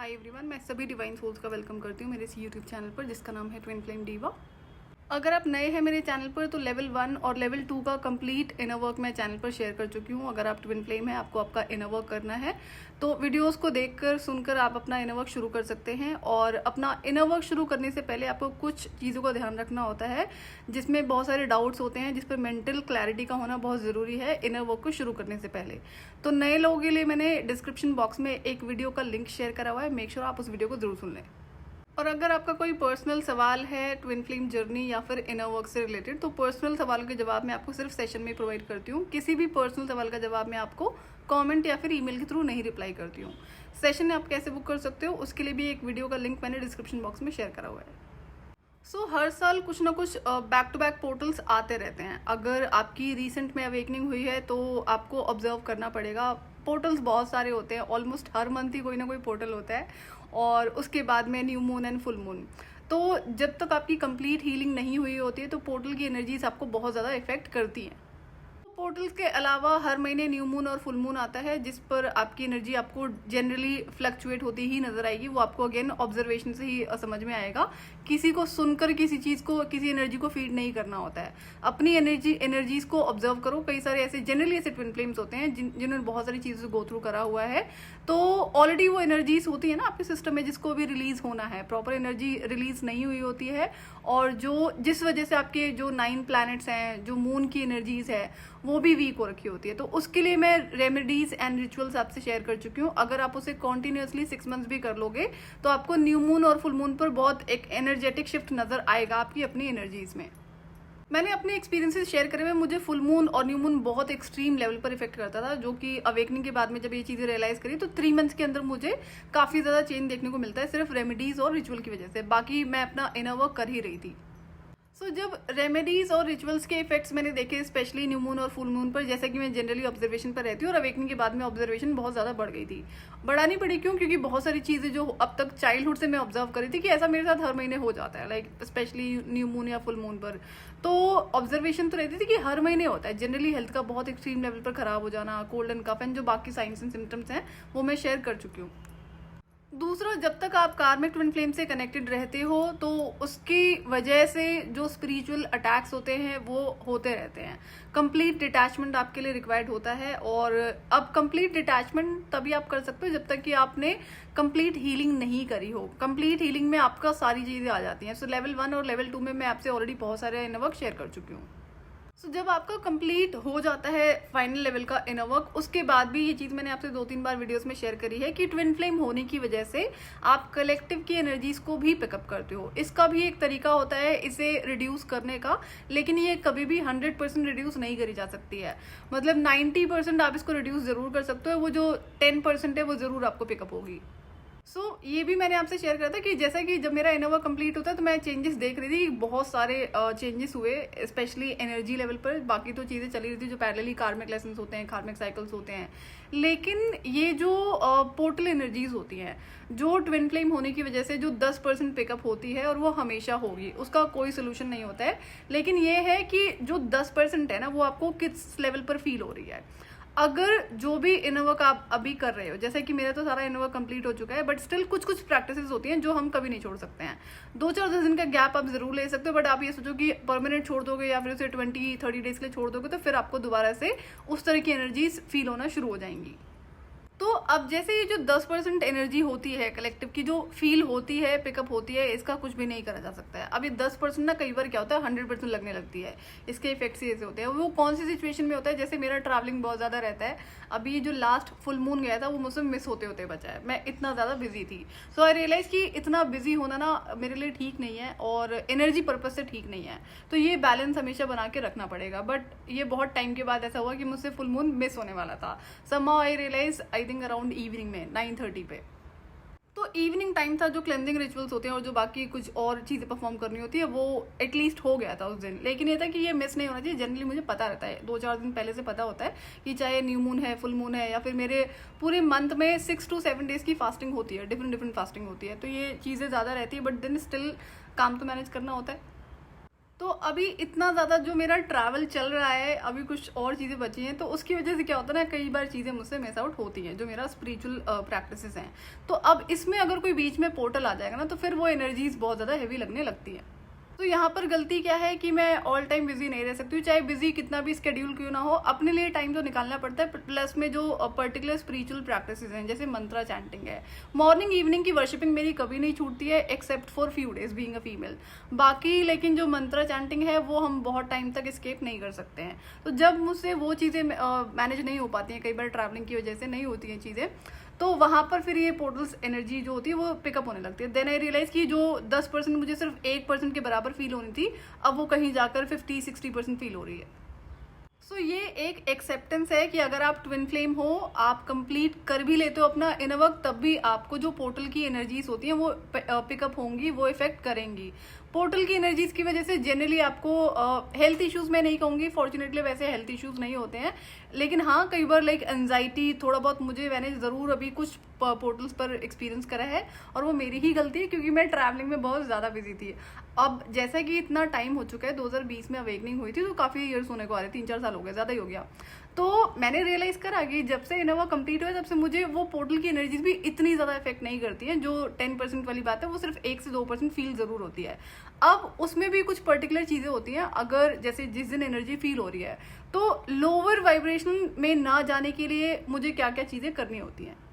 Hi everyone, मैं सभी divine souls का वेलकम करती हूँ मेरे इस यूट्यूब चैनल पर जिसका नाम है ट्विन फ्लेम डीवा। अगर आप नए हैं मेरे चैनल पर तो लेवल 1 और लेवल 2 का कंप्लीट इनर वर्क मैं चैनल पर शेयर कर चुकी हूँ। अगर आप ट्विन फ्लेम है, आपको आपका इनर वर्क करना है तो वीडियोस को देखकर सुनकर आप अपना इनर वर्क शुरू कर सकते हैं। और अपना इनर वर्क शुरू करने से पहले आपको कुछ चीज़ों का ध्यान रखना होता है जिसमें बहुत सारे डाउट्स होते हैं, जिस पर मेंटल क्लैरिटी का होना बहुत ज़रूरी है इनर वर्क को शुरू करने से पहले। तो नए लोगों के लिए मैंने डिस्क्रिप्शन बॉक्स में एक वीडियो का लिंक शेयर करा हुआ है, मेक श्योर आप उस वीडियो को जरूर सुन लें। और अगर आपका कोई पर्सनल सवाल है ट्विन फ्लेम जर्नी या फिर इनर वर्क से रिलेटेड तो पर्सनल सवालों के जवाब मैं आपको सिर्फ सेशन में प्रोवाइड करती हूँ। किसी भी पर्सनल सवाल का जवाब मैं आपको कमेंट या फिर ईमेल के थ्रू नहीं रिप्लाई करती हूँ। सेशन आप कैसे बुक कर सकते हो उसके लिए भी एक वीडियो का लिंक मैंने डिस्क्रिप्शन बॉक्स में शेयर करा हुआ है। हर साल कुछ ना कुछ बैक टू बैक पोर्टल्स आते रहते हैं। अगर आपकी रिसेंट में अवेकनिंग हुई है तो आपको ऑब्जर्व करना पड़ेगा। पोर्टल्स बहुत सारे होते हैं, ऑलमोस्ट हर मंथ ही कोई ना कोई पोर्टल होता है। और उसके बाद में new moon and full moon. तो जब तक आपकी कंप्लीट हीलिंग नहीं हुई होती है तो पोर्टल की एनर्जीज आपको बहुत ज़्यादा इफेक्ट करती हैं। पोर्टल्स के अलावा हर महीने न्यू मून और फुल मून आता है जिस पर आपकी एनर्जी आपको जनरली फ्लक्चुएट होती ही नजर आएगी। वो आपको अगेन ऑब्जर्वेशन से ही समझ में आएगा। किसी को सुनकर किसी चीज़ को, किसी एनर्जी को फीड नहीं करना होता है। अपनी एनर्जीज को ऑब्जर्व करो। कई सारे ऐसे जनरली ऐसे ट्विन फ्लेम्स होते हैं जिन्होंने बहुत सारी चीज़ों से गो थ्रू करा हुआ है, तो ऑलरेडी वो एनर्जीज होती है ना आपके सिस्टम में जिसको भी रिलीज होना है। प्रॉपर एनर्जी रिलीज नहीं हुई होती है और जिस वजह से आपके जो 9 प्लैनेट्स हैं, जो मून की एनर्जीज है वो भी वीक हो रखी होती है। तो उसके लिए मैं रेमेडीज एंड रिचुअल्स आपसे शेयर कर चुकी हूँ। अगर आप उसे कॉन्टिन्यूसली 6 मंथ्स भी कर लोगे तो आपको न्यू मून और फुल मून पर बहुत एक एनर्जेटिक शिफ्ट नजर आएगा आपकी अपनी एनर्जीज में। मैंने अपने एक्सपीरियंसेस शेयर करे हुए, मुझे फुल मून और न्यू मून बहुत एक्सट्रीम लेवल पर इफेक्ट करता था, जो कि अवेकनिंग के बाद में जब ये चीज़ें रियलाइज करी तो 3 मंथ्स के अंदर मुझे काफ़ी ज़्यादा चेंज देखने को मिलता है सिर्फ रेमेडीज और रिचुअल की वजह से। बाकी मैं अपना इनर वर्क कर ही रही थी। जब रेमेडीज और रिचुअल्स के इफेक्ट्स मैंने देखे स्पेशली न्यू मून और फुल मून पर, जैसे कि मैं जनरली ऑब्जर्वेशन पर रहती हूँ और अवेकनिंग के बाद में ऑब्जर्वेशन बहुत ज़्यादा बढ़ गई थी। बढ़ानी पड़ी क्यों? क्योंकि बहुत सारी चीज़ें जो अब तक चाइल्डहुड से मैं ऑब्जर्व करी थी कि ऐसा मेरे साथ हर महीने हो जाता है, लाइक स्पेशली न्यू मून या फुल मून पर। तो ऑब्जर्वेशन तो रहती थी कि हर महीने होता है। जनरली हेल्थ का बहुत एक्सट्रीम लेवल पर खराब हो जाना, कोल्ड एंड कफ एंड जो बाकी साइंस एंड सिम्टम्स हैं वो मैं शेयर कर चुकी हूँ। दूसरा, जब तक आप कार्मिक ट्विन फ्लेम से कनेक्टेड रहते हो तो उसकी वजह से जो स्पिरिचुअल अटैक्स होते हैं वो होते रहते हैं। कंप्लीट डिटैचमेंट आपके लिए रिक्वायर्ड होता है। और अब कंप्लीट डिटैचमेंट तभी आप कर सकते हो जब तक कि आपने कंप्लीट हीलिंग नहीं करी हो। कंप्लीट हीलिंग में आपका सारी चीज़ें आ जाती हैं। लेवल 1 और लेवल 2 में मैं आपसे ऑलरेडी बहुत सारे इनर वर्क शेयर कर चुकी हूँ। जब आपका कंप्लीट हो जाता है फाइनल लेवल का इनर वर्क, उसके बाद भी ये चीज़ मैंने आपसे 2-3 बार वीडियोस में शेयर करी है कि ट्विन फ्लेम होने की वजह से आप कलेक्टिव की एनर्जीज को भी पिकअप करते हो। इसका भी एक तरीका होता है इसे रिड्यूस करने का, लेकिन ये कभी भी 100% रिड्यूस नहीं करी जा सकती है। मतलब 90% आप इसको रिड्यूस जरूर कर सकते हो, वो जो 10% है वो जरूर आपको पिकअप होगी। ये भी मैंने आपसे शेयर करा था कि जैसा कि जब मेरा इनर वर्क कंप्लीट होता है तो मैं चेंजेस देख रही थी। बहुत सारे चेंजेस हुए स्पेशली एनर्जी लेवल पर। बाकी तो चीज़ें चली रही थी जो पैरेलली कार्मिक लेसन्स होते हैं, कार्मिक साइकिल्स होते हैं। लेकिन ये जो पोर्टल एनर्जीज होती हैं, जो ट्विन फ्लेम होने की वजह से जो 10% पिकअप होती है और वो हमेशा होगी, उसका कोई सोल्यूशन नहीं होता है। लेकिन ये है कि जो 10% है ना वो आपको किस लेवल पर फील हो रही है। अगर जो भी इनर वर्क आप अभी कर रहे हो, जैसे कि मेरा तो सारा इनर वर्क कंप्लीट हो चुका है, बट स्टिल कुछ कुछ प्रैक्टिसेस होती हैं जो हम कभी नहीं छोड़ सकते हैं। 2-4 दिन का गैप आप जरूर ले सकते हो, बट आप ये सोचो कि परमानेंट छोड़ दोगे या फिर उसे 20-30 डेज के लिए छोड़ दोगे तो फिर आपको दोबारा से उस तरह की एनर्जीज फील होना शुरू हो जाएंगी। तो अब जैसे ये जो 10% एनर्जी होती है कलेक्टिव की, जो फील होती है, पिकअप होती है, इसका कुछ भी नहीं करा जा सकता है। अब ये 10% ना कई बार क्या होता है 100% लगने लगती है। इसके इफेक्ट्स ऐसे होते हैं। वो कौन सी सिचुएशन में होता है? जैसे मेरा ट्रैवलिंग बहुत ज़्यादा रहता है। अभी ये जो लास्ट फुल मून गया था वो मुझसे मिस होते होते बचा है। मैं इतना ज़्यादा बिजी थी। आई रियलाइज कि इतना बिजी होना ना मेरे लिए ठीक नहीं है और एनर्जी पर्पज से ठीक नहीं है। तो ये बैलेंस हमेशा बना के रखना पड़ेगा। बट ये बहुत टाइम के बाद ऐसा हुआ कि मुझसे फुल मून मिस होने वाला था। Somehow I realise I think around evening में 9:30 पे। तो इवनिंग टाइम था, जो क्लेंजिंग रिचुअल्स होते हैं और जो बाकी कुछ और चीज़ें परफॉर्म करनी होती है वो एटलीस्ट हो गया था उस दिन। लेकिन ये था कि ये मिस नहीं होना चाहिए। जनरली मुझे पता रहता है, 2-4 दिन पहले से पता होता है कि चाहे न्यू मून है, फुल मून है, या फिर मेरे पूरे मंथ में 6 to 7 डेज की फास्टिंग होती है, डिफरेंट फास्टिंग होती है। तो ये चीज़ें ज़्यादा रहती है, बट देन स्टिल काम तो मैनेज करना होता है। तो अभी इतना ज़्यादा जो मेरा ट्रैवल चल रहा है, अभी कुछ और चीज़ें बची हैं, तो उसकी वजह से क्या होता है ना, कई बार चीज़ें मुझसे मिस आउट होती हैं जो मेरा स्पिरिचुअल प्रैक्टिसेस हैं। तो अब इसमें अगर कोई बीच में पोर्टल आ जाएगा ना, तो फिर वो एनर्जीज बहुत ज़्यादा हैवी लगने लगती हैं। तो यहाँ पर गलती क्या है कि मैं ऑल टाइम बिजी नहीं रह सकती हूँ, चाहे बिजी कितना भी स्केड्यूल क्यों ना हो, अपने लिए टाइम तो निकालना पड़ता है। प्लस में जो पर्टिकुलर स्पिरिचुअल प्रैक्टिसेस हैं, जैसे मंत्रा चैंटिंग है, मॉर्निंग इवनिंग की वर्शिपिंग मेरी कभी नहीं छूटती है, except for few days being a female. बाकी लेकिन जो मंत्रा चैंटिंग है वो हम बहुत टाइम तक स्केप नहीं कर सकते हैं। तो जब मुझसे वो चीज़ें मैनेज नहीं हो पाती हैं, कई बार ट्रैवलिंग की वजह से नहीं होती हैं चीज़ें, तो वहाँ पर फिर ये पोर्टल्स एनर्जी जो होती है वो पिकअप होने लगती है। देन आई रियलाइज कि जो 10% मुझे सिर्फ 1% के बराबर फील होनी थी, अब वो कहीं जाकर 50-60% फील हो रही है। सो ये एक एक्सेप्टेंस है कि अगर आप ट्विन फ्लेम हो, आप कंप्लीट कर भी लेते हो अपना इनर वर्क, तब भी आपको जो पोर्टल की एनर्जीज होती हैं वो पिकअप होंगी, वो इफेक्ट करेंगी। पोर्टल की एनर्जीज की वजह से जनरली आपको हेल्थ इश्यूज मैं नहीं कहूँगी, फॉर्चुनेटली वैसे हेल्थ इश्यूज नहीं होते हैं, लेकिन हाँ कई बार लाइक एंजाइटी थोड़ा बहुत मैंने ज़रूर अभी कुछ पोर्टल्स पर एक्सपीरियंस करा है, और वो मेरी ही गलती है क्योंकि मैं ट्रैवलिंग में बहुत ज़्यादा बिजी थी। अब जैसा कि इतना टाइम हो चुका है, 2020 में अवेकनिंग हुई थी, तो काफ़ी ईयर्स होने को आ रहे, 3-4 साल हो गए, ज़्यादा ही हो गया। तो मैंने रियलाइज़ करा कि जब से इनोवा कंप्लीट हुआ, तब से मुझे वो पोर्टल की एनर्जीज भी इतनी ज़्यादा इफेक्ट नहीं करती है। जो 10% वाली बात है वो सिर्फ 1 से 2% फील ज़रूर होती है। अब उसमें भी कुछ पर्टिकुलर चीज़ें होती हैं, अगर जैसे जिस दिन एनर्जी फील हो रही है, तो लोअर वाइब्रेशन में ना जाने के लिए मुझे क्या क्या चीज़ें करनी होती हैं।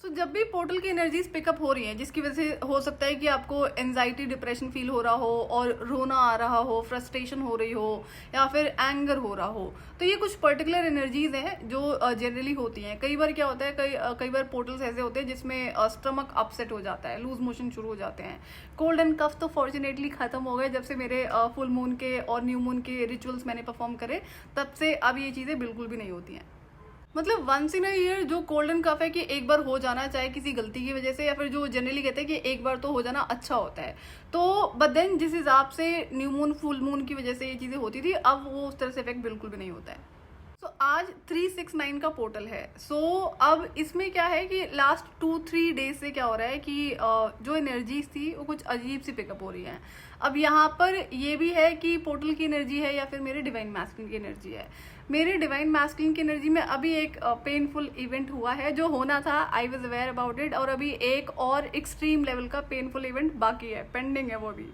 सो जब भी पोर्टल की एनर्जीज पिकअप हो रही हैं, जिसकी वजह से हो सकता है कि आपको एंजाइटी डिप्रेशन फील हो रहा हो, और रोना आ रहा हो, फ्रस्ट्रेशन हो रही हो, या फिर एंगर हो रहा हो, तो ये कुछ पर्टिकुलर एनर्जीज हैं जो जनरली होती हैं। कई बार क्या होता है, कई बार पोर्टल्स ऐसे होते हैं जिसमें स्टमक अपसेट हो जाता है, लूज मोशन शुरू हो जाते हैं। कोल्ड एंड कफ तो फॉर्चुनेटली खत्म हो गए जब से मेरे फुल मून के और न्यू मून के रिचुअल्स मैंने परफॉर्म करे, तब से अब ये चीज़ें बिल्कुल भी नहीं होती हैं। मतलब वंस इन अ ईयर जो कोल्ड एंड कफ है कि एक बार हो जाना, चाहे किसी गलती की वजह से, या फिर जो जनरली कहते हैं कि एक बार तो हो जाना अच्छा होता है। तो बट देन जिस हिसाब से न्यू मून फुल मून की वजह से ये चीज़ें होती थी, अब वो उस तरह से इफेक्ट बिल्कुल भी नहीं होता है। सो आज 369 का पोर्टल है। सो अब इसमें क्या है कि लास्ट 2-3 डेज से क्या हो रहा है कि जो एनर्जीज थी वो कुछ अजीब सी पिकअप हो रही है। अब यहाँ पर ये भी है कि पोर्टल की एनर्जी है या फिर मेरे डिवाइन मैस्कुलिन की एनर्जी है। मेरे डिवाइन मैस्कुलिन की एनर्जी में अभी एक पेनफुल इवेंट हुआ है जो होना था, I was aware about it, और अभी एक और एक्सट्रीम लेवल का पेनफुल इवेंट बाकी है, पेंडिंग है वो भी।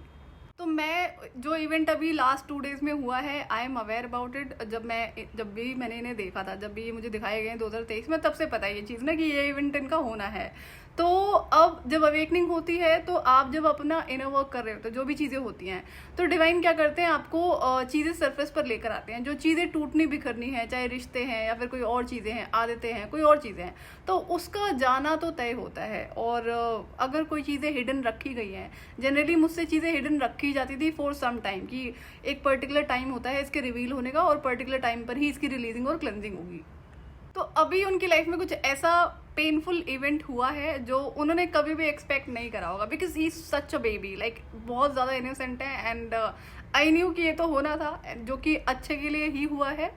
तो मैं जो इवेंट अभी लास्ट 2 डेज में हुआ है, I am aware about it. जब भी मैंने इन्हें देखा था, जब भी ये मुझे दिखाए गए 2023 में, तब से पता है ये चीज़ ना कि ये इवेंट इनका होना है। तो अब जब अवेकनिंग होती है, तो आप जब अपना इनर वर्क कर रहे हो, तो जो भी चीज़ें होती हैं, तो डिवाइन क्या करते हैं, आपको चीज़ें सरफेस पर लेकर आते हैं। जो चीज़ें टूटनी बिखरनी है, चाहे रिश्ते हैं या फिर कोई और चीज़ें हैं, आदतें हैं, कोई और चीज़ें हैं, तो उसका जाना तो तय होता है। और अगर कोई चीज़ें हिडन रखी गई हैं, जनरली मुझसे चीज़ें हिडन रखी जाती थी फॉर सम टाइम, कि एक पर्टिकुलर टाइम होता है इसके रिवील होने का, और पर्टिकुलर टाइम पर ही इसकी रिलीजिंग और क्लेंजिंग होगी। तो अभी उनकी लाइफ में कुछ ऐसा पेनफुल इवेंट हुआ है जो उन्होंने कभी भी एक्सपेक्ट नहीं करा होगा, because he is such a baby, like बहुत ज़्यादा इनोसेंट है, एंड आई न्यू कि ये तो होना था, जो कि अच्छे के लिए ही हुआ है।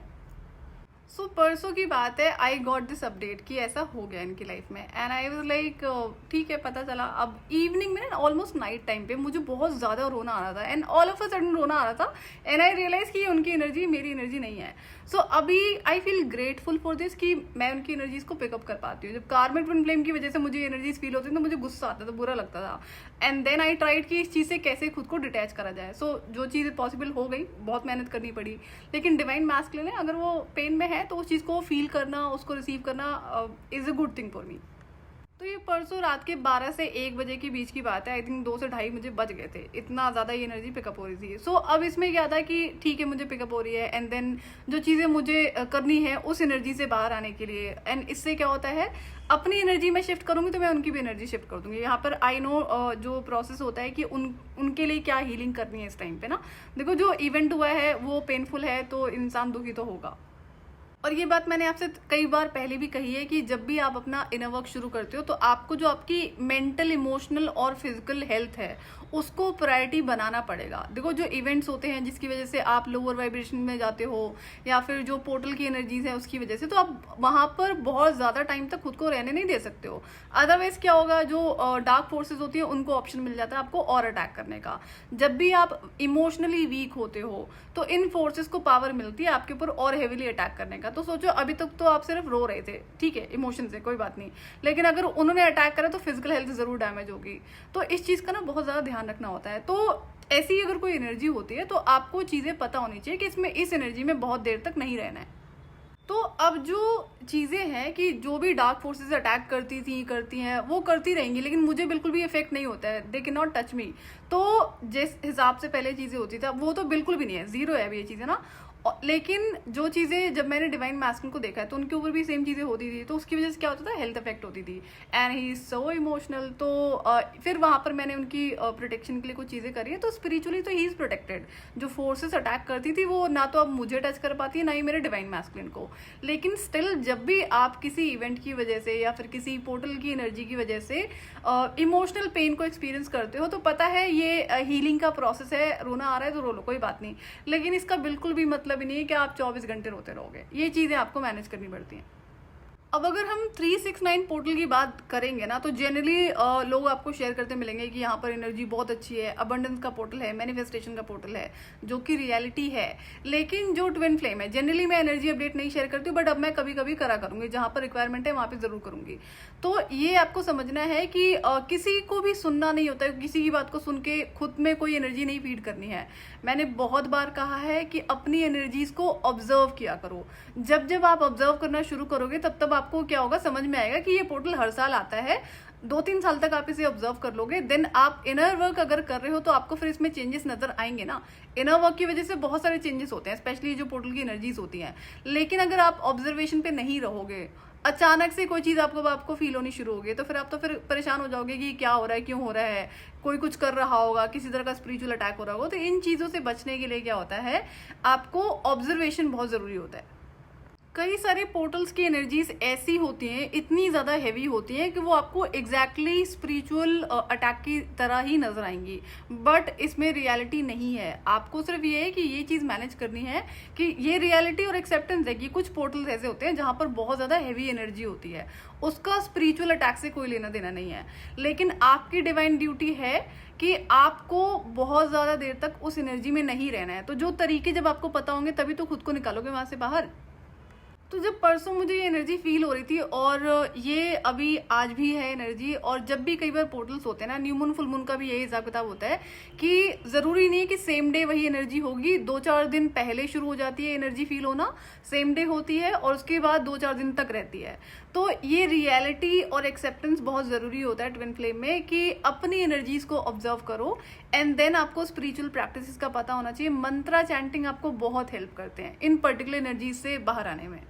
सो परसों की बात है, आई गॉट दिस अपडेट कि ऐसा हो गया इनकी लाइफ में, एंड आई वाज लाइक ठीक है, पता चला। अब इवनिंग में ना, ऑलमोस्ट नाइट टाइम पे मुझे बहुत ज़्यादा रोना आ रहा था, and all of a sudden रोना आ रहा था, एंड आई रियलाइज कि उनकी एनर्जी मेरी एनर्जी नहीं है। सो अभी I feel grateful for this कि मैं उनकी एनर्जीज को पिकअप कर पाती हूँ। जब कार्मिक ट्विन फ्लेम की वजह से मुझे एनर्जीज फील होती थी, तो मुझे गुस्सा आता था, बुरा लगता था, एंड देन आई ट्राइड कि इस चीज़ से कैसे खुद को डिटैच करा जाए। सो जो चीज़ पॉसिबल हो गई, बहुत मेहनत करनी पड़ी, लेकिन डिवाइन मैस्कुलिन है, अगर वो पेन में है तो उस चीज़ को फील करना, उसको रिसीव करना is a good thing for me. तो ये परसों रात के 12 से 1 बजे के बीच की बात है, आई थिंक 2 से ढाई मुझे बज गए थे, इतना ज़्यादा ये एनर्जी पिकअप हो रही थी। सो अब इसमें क्या था कि ठीक है, मुझे पिकअप हो रही है, एंड देन जो चीज़ें मुझे करनी है उस एनर्जी से बाहर आने के लिए, एंड इससे क्या होता है, अपनी एनर्जी में शिफ्ट करूँगी तो मैं उनकी भी एनर्जी शिफ्ट कर दूँगी। यहाँ पर आई नो जो प्रोसेस होता है कि उनके लिए क्या हीलिंग करनी है इस टाइम पे ना। देखो, जो इवेंट हुआ है वो पेनफुल है, तो इंसान दुखी तो होगा। और ये बात मैंने आपसे कई बार पहले भी कही है कि जब भी आप अपना इनर वर्क शुरू करते हो तो आपको जो आपकी मेंटल, इमोशनल और फिजिकल हेल्थ है उसको प्रायोरिटी बनाना पड़ेगा। देखो, जो इवेंट्स होते हैं जिसकी वजह से आप लोअर वाइब्रेशन में जाते हो, या फिर जो पोर्टल की एनर्जीज है उसकी वजह से, तो आप वहां पर बहुत ज़्यादा टाइम तक खुद को रहने नहीं दे सकते हो। अदरवाइज क्या होगा, जो डार्क फोर्सेज होती है उनको ऑप्शन मिल जाता है आपको और अटैक करने का। जब भी आप इमोशनली वीक होते हो तो इन फोर्सेस को पावर मिलती है आपके ऊपर और हेविली अटैक करने का। तो सोचो, अभी तक तो आप सिर्फ रो रहे थे, ठीक है, इमोशन से, कोई बात नहीं, लेकिन अगर उन्होंने अटैक करा तो फिजिकल हेल्थ जरूर डैमेज होगी। तो इस चीज का ना बहुत ज्यादा ध्यान रखना होता है। तो ऐसी अगर कोई एनर्जी होती है तो आपको चीजें पता होनी चाहिए कि इसमें, इस एनर्जी में बहुत देर तक नहीं रहना है। तो अब जो चीज़ें हैं कि जो भी डार्क फोर्सेस अटैक करती हैं वो करती रहेंगी, लेकिन मुझे बिल्कुल भी इफेक्ट नहीं होता है। They can not touch me. तो जिस हिसाब से पहले चीज़ें होती थी वो तो बिल्कुल भी नहीं है, जीरो है अभी ये चीज़ें ना। लेकिन जो चीज़ें जब मैंने डिवाइन मैस्कुलिन को देखा है तो उनके ऊपर भी सेम चीज़ें होती थी, तो उसकी वजह से क्या होता था, हेल्थ इफेक्ट होती थी। And he is so emotional. तो फिर वहाँ पर मैंने उनकी प्रोटेक्शन के लिए कुछ चीज़ें करी है। तो स्पिरिचुअली तो ही इज़ प्रोटेक्टेड। जो फोर्सेस अटैक करती थी वो ना तो अब मुझे टच कर पाती है, ना ही मेरे डिवाइन मैस्कुलिन को। लेकिन स्टिल जब भी आप किसी इवेंट की वजह से या फिर किसी पोर्टल की एनर्जी की वजह से इमोशनल पेन को एक्सपीरियंस करते हो, तो पता है ये हीलिंग का प्रोसेस है, रोना आ रहा है तो रो लो, कोई बात नहीं। लेकिन इसका बिल्कुल भी मतलब ही नहीं है कि आप 24 घंटे रोते रहोगे। ये चीज़ें आपको मैनेज करनी पड़ती हैं। अब अगर हम 369 पोर्टल की बात करेंगे ना, तो जनरली लोग आपको शेयर करते मिलेंगे कि यहाँ पर एनर्जी बहुत अच्छी है, अबंडेंस का पोर्टल है, मैनिफेस्टेशन का पोर्टल है, जो कि रियलिटी है। लेकिन जो ट्विन फ्लेम है, जनरली मैं एनर्जी अपडेट नहीं शेयर करती हूँ, बट अब मैं कभी कभी करा करूंगी, जहाँ पर रिक्वायरमेंट है वहाँ पे जरूर करूंगी। तो ये आपको समझना है कि किसी को भी सुनना नहीं होता है, किसी की बात को सुन के खुद में कोई एनर्जी नहीं फीड करनी है। मैंने बहुत बार कहा है कि अपनी एनर्जीज को ऑब्जर्व किया करो। जब जब आप ऑब्जर्व करना शुरू करोगे तब तब आपको क्या होगा, समझ में आएगा कि ये पोर्टल हर साल आता है। 2-3 साल तक आप इसे ऑब्जर्व कर लोगे, देन आप इनर वर्क अगर कर रहे हो तो आपको फिर इसमें चेंजेस नजर आएंगे ना। इनर वर्क की वजह से बहुत सारे चेंजेस होते हैं, स्पेशली जो पोर्टल की एनर्जीज होती हैं। लेकिन अगर आप ऑब्जर्वेशन पे नहीं रहोगे, अचानक से कोई चीज आपको फील होनी शुरू होगी, तो फिर आप तो फिर परेशान हो जाओगे कि क्या हो रहा है, क्यों हो रहा है, कोई कुछ कर रहा होगा, किसी तरह का स्पिरिचुअल अटैक हो रहा होगा। तो इन चीजों से बचने के लिए क्या होता है, आपको ऑब्जर्वेशन बहुत जरूरी होता है। कई सारे पोर्टल्स की एनर्जीज ऐसी होती हैं, इतनी ज़्यादा हैवी होती हैं कि वो आपको एग्जैक्टली स्पिरिचुअल अटैक की तरह ही नजर आएंगी, बट इसमें रियलिटी नहीं है। आपको सिर्फ ये है कि ये चीज़ मैनेज करनी है कि ये रियलिटी और एक्सेप्टेंस है कि कुछ पोर्टल्स ऐसे होते हैं जहाँ पर बहुत ज़्यादा हैवी एनर्जी होती है, उसका स्पिरिचुअल अटैक से कोई लेना देना नहीं है। लेकिन आपकी डिवाइन ड्यूटी है कि आपको बहुत ज़्यादा देर तक उस एनर्जी में नहीं रहना है। तो जो तरीके जब आपको पता होंगे तभी तो खुद को निकालोगे वहाँ से बाहर। तो जब परसों मुझे ये एनर्जी फील हो रही थी, और ये अभी आज भी है एनर्जी, और जब भी कई बार पोर्टल्स होते हैं ना, न्यू मून फुल मून का भी यही हिसाब किताब होता है कि जरूरी नहीं है कि सेम डे वही एनर्जी होगी। 2-4 दिन पहले शुरू हो जाती है एनर्जी फील होना, सेम डे होती है, और उसके बाद 2-4 दिन तक रहती है। तो ये रियलिटी और एक्सेप्टेंस बहुत जरूरी होता है ट्विन फ्लेम में, कि अपनी एनर्जीज को ऑब्जर्व करो एंड देन आपको स्पिरिचुअल प्रैक्टिसेस का पता होना चाहिए। मंत्रा चैंटिंग आपको बहुत हेल्प करते हैं इन पर्टिकुलर एनर्जीज से बाहर आने में।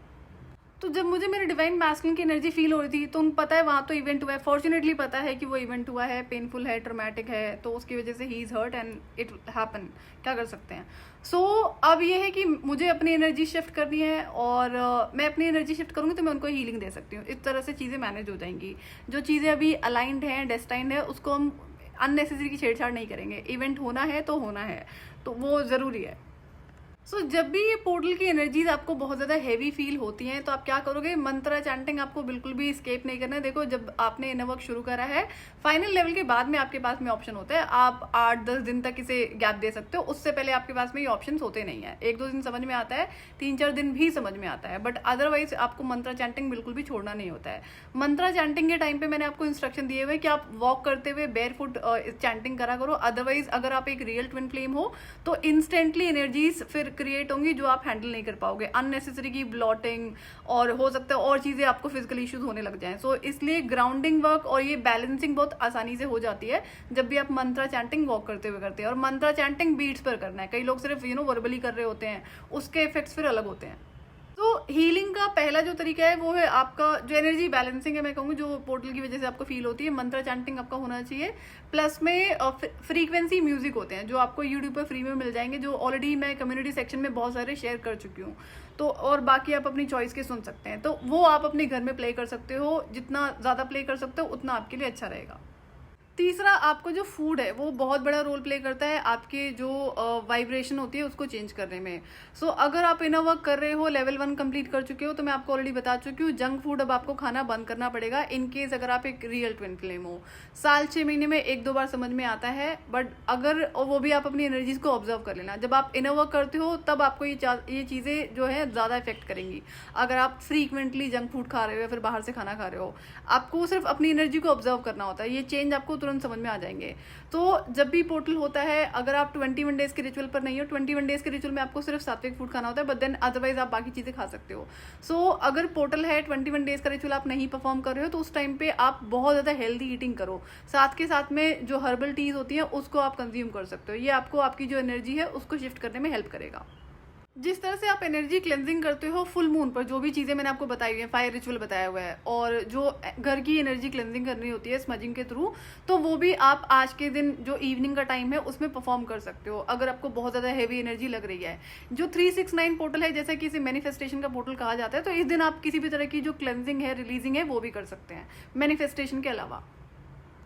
तो जब मुझे मेरे डिवाइन मैस्कुलिन की एनर्जी फील हो रही थी, तो पता है वहाँ तो इवेंट हुआ है, फॉर्चुनेटली पता है कि वो इवेंट हुआ है, पेनफुल है, ट्रॉमेटिक है, तो उसकी वजह से ही is hurt and it happen, क्या कर सकते हैं। सो अब ये है कि मुझे अपनी एनर्जी शिफ्ट करनी है, और मैं अपनी एनर्जी शिफ्ट करूँगी तो मैं उनको हीलिंग दे सकती हूँ। इस तरह से चीज़ें मैनेज हो जाएंगी। जो चीज़ें अभी अलाइंड हैं, डेस्टाइंड है, उसको हम अननेसेसरी की छेड़छाड़ नहीं करेंगे। इवेंट होना है तो होना है, तो वो ज़रूरी है। सो जब भी ये पोर्टल की एनर्जीज आपको बहुत ज़्यादा हैवी फील होती हैं, तो आप क्या करोगे, मंत्रा चैंटिंग आपको बिल्कुल भी स्केप नहीं करना है। देखो, जब आपने इनर वर्क शुरू करा है, फाइनल लेवल के बाद में आपके पास में ऑप्शन होता है, आप 8-10 दिन तक इसे गैप दे सकते हो। उससे पहले आपके पास में ये ऑप्शन होते नहीं है। 1-2 दिन समझ में आता है, 3-4 दिन भी समझ में आता है, बट अदरवाइज आपको मंत्रा चैंटिंग बिल्कुल भी छोड़ना नहीं होता है। मंत्रा चैंटिंग के टाइम पे मैंने आपको इंस्ट्रक्शन दिए हुए कि आप वॉक करते हुए बेयर फुट चैंटिंग करा करो। अदरवाइज अगर आप एक रियल ट्विन फ्लेम हो तो इंस्टेंटली एनर्जीज फिर क्रिएट होंगी जो आप हैंडल नहीं कर पाओगे। अननेसेसरी की ब्लॉटिंग, और हो सकता है और चीजें आपको फिजिकल इश्यूज होने लग जाएं। सो इसलिए ग्राउंडिंग वर्क और ये बैलेंसिंग बहुत आसानी से हो जाती है जब भी आप मंत्रा चैंटिंग वॉक करते हुए करते हैं। और मंत्रा चैंटिंग बीट्स पर करना है, कई लोग सिर्फ वर्बली कर रहे होते हैं, उसके इफेक्ट्स फिर अलग होते हैं। तो हीलिंग का पहला जो तरीका है वो है आपका जो एनर्जी बैलेंसिंग है, मैं कहूँगी जो पोर्टल की वजह से आपको फील होती है, मंत्र चैंटिंग आपका होना चाहिए। प्लस में फ्रीक्वेंसी म्यूजिक होते हैं जो आपको यूट्यूब पर फ्री में मिल जाएंगे, जो ऑलरेडी मैं कम्युनिटी सेक्शन में बहुत सारे शेयर कर चुकी हूँ। तो और बाकी आप अपनी चॉइस के सुन सकते हैं, तो वो आप अपने घर में प्ले कर सकते हो। जितना ज़्यादा प्ले कर सकते हो उतना आपके लिए अच्छा रहेगा। तीसरा, आपको जो फूड है वो बहुत बड़ा रोल प्ले करता है आपके जो वाइब्रेशन होती है उसको चेंज करने में। सो अगर आप इनर वर्क कर रहे हो, लेवल 1 कंप्लीट कर चुके हो, तो मैं आपको ऑलरेडी बता चुकी हूँ जंक फूड अब आपको खाना बंद करना पड़ेगा। इन केस अगर आप एक रियल ट्विन फ्लेम हो, साल 6 महीने में 1-2 बार समझ में आता है, बट अगर वो भी आप अपनी एनर्जीज को ऑब्जर्व कर लेना। जब आप इनर वर्क करते हो तब आपको ये चीज़ें जो है ज़्यादा इफेक्ट करेंगी। अगर आप फ्रीक्वेंटली जंक फूड खा रहे हो या फिर बाहर से खाना खा रहे हो, आपको सिर्फ अपनी एनर्जी को ऑब्जर्व करना होता है। ये चेंज आपको तुरंत समझ में आ जाएंगे। तो जब भी पोर्टल होता है, अगर आप 21 डेज के रिचुअल पर नहीं हो, 21 डेज के रिचुअल में आपको सिर्फ सात्विक फूड खाना होता है, बट देन अदरवाइज आप बाकी चीजें खा सकते हो। सो अगर पोर्टल है, 21 डेज का रिचुअल आप नहीं परफॉर्म कर रहे हो, तो उस टाइम पे आप बहुत ज्यादा हेल्दी ईटिंग करो। साथ के साथ में जो हर्बल टीज होती है उसको आप कंज्यूम कर सकते हो। ये आपको आपकी जो एनर्जी है उसको शिफ्ट करने में हेल्प करेगा। जिस तरह से आप एनर्जी क्लेंजिंग करते हो फुल मून पर, जो भी चीज़ें मैंने आपको बताई हुई है, फायर रिचुअल बताया हुआ है, और जो घर की एनर्जी क्लेंजिंग करनी होती है स्मजिंग के थ्रू, तो वो भी आप आज के दिन जो इवनिंग का टाइम है उसमें परफॉर्म कर सकते हो अगर आपको बहुत ज़्यादा हैवी एनर्जी लग रही है। जो 369 पोर्टल है, जैसे कि इसे मैनिफेस्टेशन का पोर्टल कहा जाता है, तो इस दिन आप किसी भी तरह की जो क्लेंजिंग है, रिलीजिंग है, वो भी कर सकते हैं मैनिफेस्टेशन के अलावा।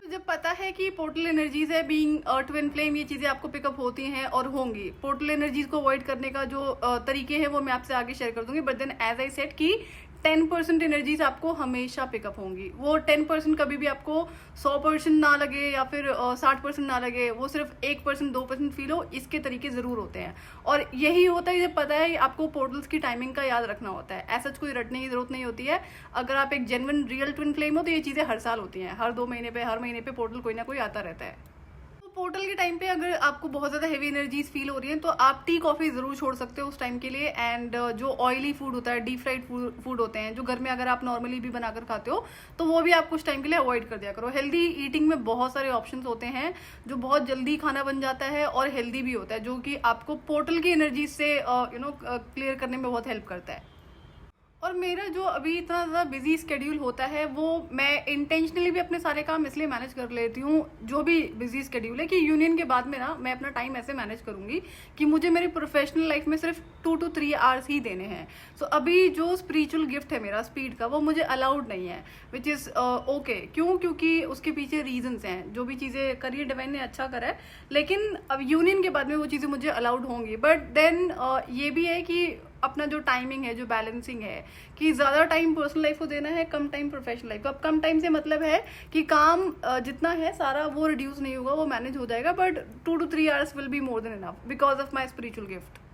जब पता है कि पोर्टल एनर्जीज है, बीइंग ट्विन फ्लेम, ये चीजें आपको पिकअप होती हैं और होंगी। पोर्टल एनर्जीज को अवॉइड करने का जो तरीके हैं वो मैं आपसे आगे शेयर कर दूंगी, but then as I said कि 10% एनर्जीज आपको हमेशा पिकअप होंगी। वो 10% कभी भी आपको 100% ना लगे या फिर 60% ना लगे, वो सिर्फ 1% 2% फील हो, इसके तरीके जरूर होते हैं। और यही होता है जब पता है आपको पोर्टल्स की टाइमिंग का याद रखना होता है। ऐसा कोई रटने की जरूरत नहीं होती है। अगर आप एक जेन्युइन रियल ट्विन फ्लेम हो तो ये चीजें हर साल होती हैं, हर 2 महीने पे, हर महीने पे पोर्टल कोई ना कोई आता रहता है। पोर्टल के टाइम पे अगर आपको बहुत ज़्यादा हेवी एनर्जीज फील हो रही है तो आप टी कॉफ़ी ज़रूर छोड़ सकते हो उस टाइम के लिए। एंड जो ऑयली फूड होता है, डीप फ्राइड फूड होते हैं, जो घर में अगर आप नॉर्मली भी बनाकर खाते हो, तो वो भी आप कुछ टाइम के लिए अवॉइड कर दिया करो। हेल्दी ईटिंग में बहुत सारे ऑप्शंस होते हैं जो बहुत जल्दी खाना बन जाता है और हेल्दी भी होता है, जो कि आपको पोर्टल की एनर्जी से क्लियर करने में बहुत हेल्प करता है। और मेरा जो अभी इतना ज़्यादा बिजी स्केड्यूल होता है वो मैं इंटेंशनली भी अपने सारे काम इसलिए मैनेज कर लेती हूँ, जो भी बिजी स्केड्यूल है, कि यूनियन के बाद में ना मैं अपना टाइम ऐसे मैनेज करूँगी कि मुझे मेरी प्रोफेशनल लाइफ में सिर्फ 2 to 3 आवर्स ही देने हैं। सो अभी जो स्पिरिचुअल गिफ्ट है मेरा स्पीड का, वो मुझे अलाउड नहीं है, विच इज़ ओके। क्यों? क्योंकि उसके पीछे रीजंस हैं। जो भी चीज़ें करी है डिवाइन ने अच्छा करा है, लेकिन अब यूनियन के बाद में वो चीज़ें मुझे अलाउड होंगी। बट देन ये भी है कि अपना जो टाइमिंग है, जो बैलेंसिंग है, कि ज़्यादा टाइम पर्सनल लाइफ को देना है, कम टाइम प्रोफेशनल लाइफ को। अब कम टाइम से मतलब है कि काम जितना है सारा वो रिड्यूस नहीं होगा, वो मैनेज हो जाएगा, but 2 to 3 hours will be more than enough because of my spiritual gift.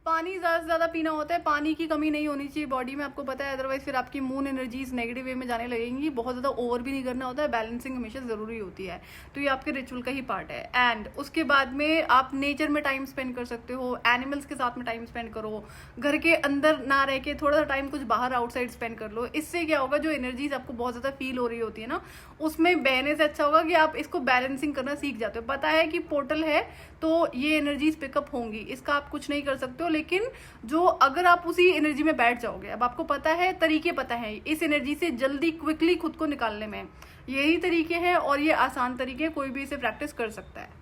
पानी ज़्यादा से ज़्यादा पीना होता है, पानी की कमी नहीं होनी चाहिए बॉडी में, आपको पता है, अदरवाइज फिर आपकी मून एनर्जीज नेगेटिव वे में जाने लगेंगी। बहुत ज़्यादा ओवर भी नहीं करना होता है, बैलेंसिंग हमेशा ज़रूरी होती है। तो ये आपके रिचुअल का ही पार्ट है। एंड उसके बाद में आप नेचर में टाइम स्पेंड कर सकते हो, एनिमल्स के साथ में टाइम स्पेंड करो, घर के अंदर ना रह के थोड़ा सा टाइम कुछ बाहर आउटसाइड स्पेंड कर लो। इससे क्या होगा, जो एनर्जीज आपको बहुत ज़्यादा फील हो रही होती है ना, उसमें बहने से अच्छा होगा कि आप इसको बैलेंसिंग करना सीख जाते हो। पता है कि पोर्टल है तो ये एनर्जीज पिकअप होंगी, इसका आप कुछ नहीं कर सकते हो, लेकिन जो अगर आप उसी एनर्जी में बैठ जाओगे, अब आपको पता है, तरीके पता है इस एनर्जी से जल्दी क्विकली खुद को निकालने में, यही तरीके हैं और ये आसान तरीके हैं, कोई भी इसे प्रैक्टिस कर सकता है।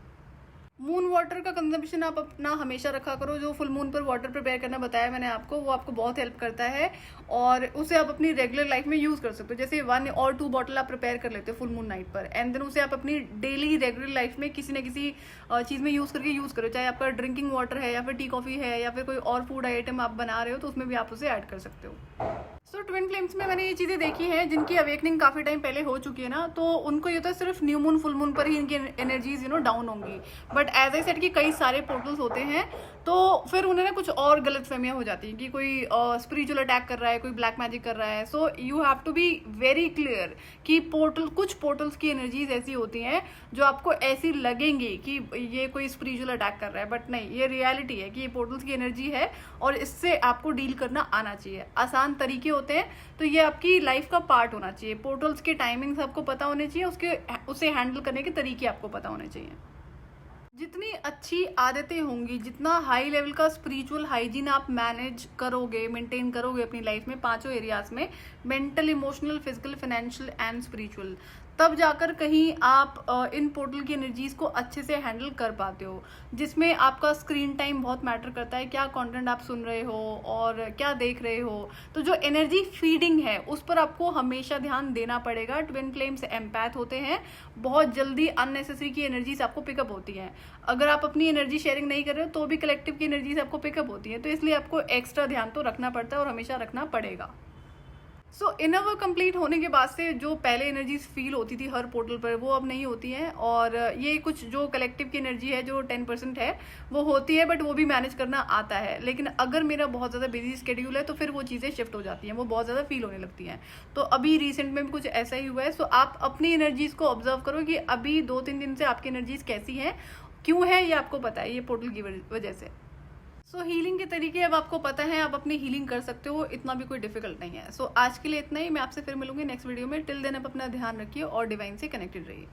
मून वाटर का कंजम्पशन आप अपना हमेशा रखा करो। जो फुल मून पर वाटर प्रिपेयर करना बताया मैंने आपको, वो आपको बहुत हेल्प करता है और उसे आप अपनी रेगुलर लाइफ में यूज़ कर सकते हो। जैसे 1 or 2 बॉटल आप प्रिपेयर कर लेते हो फुल मून नाइट पर, एंड देन उसे आप अपनी डेली रेगुलर लाइफ में किसी न किसी चीज़ में यूज़ करो। चाहे आपका ड्रिंकिंग वाटर है या फिर टी कॉफ़ी है या फिर कोई और फूड आइटम आप बना रहे हो, तो उसमें भी आप उसे ऐड कर सकते हो। सो ट्विन फ्लेम्स में मैंने ये चीज़ें देखी हैं जिनकी अवेकनिंग काफ़ी टाइम पहले हो चुकी है ना, तो उनको ये तो सिर्फ न्यू मून फुल मून पर ही इनकी एनर्जीज डाउन होंगी। बट एज आई सेड कि कई सारे पोर्टल्स होते हैं, तो फिर उन्हें ना कुछ और गलत फहमियाँ हो जाती हैं कि कोई स्पिरिचुअल अटैक कर रहा है, कोई ब्लैक मैजिक कर रहा है। So you have to be very clear कि कुछ पोर्टल्स की एनर्जीज ऐसी होती हैं जो आपको ऐसी लगेंगी कि ये कोई स्पिरिचुअल अटैक कर रहा है, बट नहीं, ये रियलिटी है कि ये पोर्टल्स की एनर्जी है और इससे आपको डील करना आना चाहिए। आसान तरीके होते हैं, तो ये आपकी लाइफ का पार्ट होना चाहिए। पोर्टल्स के टाइमिंग्स आपको पता होने चाहिए, उसे हैंडल करने के तरीके आपको पता होने चाहिए। जितनी अच्छी आदतें होंगी, जितना हाई लेवल का स्पिरिचुअल हाइजीन आप मैनेज करोगे, मेंटेन करोगे अपनी लाइफ में, पांचों एरियाज में, mental, emotional, physical, financial and spiritual, तब जाकर कहीं आप इन पोर्टल की एनर्जीज को अच्छे से हैंडल कर पाते हो, जिसमें आपका स्क्रीन टाइम बहुत मैटर करता है, क्या कंटेंट आप सुन रहे हो और क्या देख रहे हो। तो जो एनर्जी फीडिंग है उस पर आपको हमेशा ध्यान देना पड़ेगा। ट्विन फ्लेम्स एम्पैथ होते हैं, बहुत जल्दी अननेसेसरी की एनर्जीज आपको पिकअप होती हैं। अगर आप अपनी एनर्जी शेयरिंग नहीं कर रहे हो तो भी कलेक्टिव की एनर्जीज आपको पिकअप होती है, तो इसलिए आपको एक्स्ट्रा ध्यान तो रखना पड़ता है और हमेशा रखना पड़ेगा। सो इनर वर्क कंप्लीट होने के बाद से जो पहले एनर्जीज फील होती थी हर पोर्टल पर, वो अब नहीं होती हैं। और ये कुछ जो कलेक्टिव की एनर्जी है जो 10% है वो होती है, बट वो भी मैनेज करना आता है। लेकिन अगर मेरा बहुत ज़्यादा बिजी स्केड्यूल है तो फिर वो चीज़ें शिफ्ट हो जाती हैं, वो बहुत ज़्यादा फील होने लगती हैं। तो अभी रिसेंट में भी कुछ ऐसा ही हुआ है। सो आप अपनी एनर्जीज को ऑब्जर्व करो कि अभी 2-3 दिन से आपकी एनर्जीज कैसी हैं, क्यों है, ये आपको पता है, ये पोर्टल की वजह से। सो हीलिंग के तरीके अब आपको पता है, आप अपनी हीलिंग कर सकते हो, इतना भी कोई डिफिकल्ट नहीं है। सो आज के लिए इतना ही, मैं आपसे फिर मिलूंगी नेक्स्ट वीडियो में। टिल देन आप अपना ध्यान रखिए और डिवाइन से कनेक्टेड रहिए।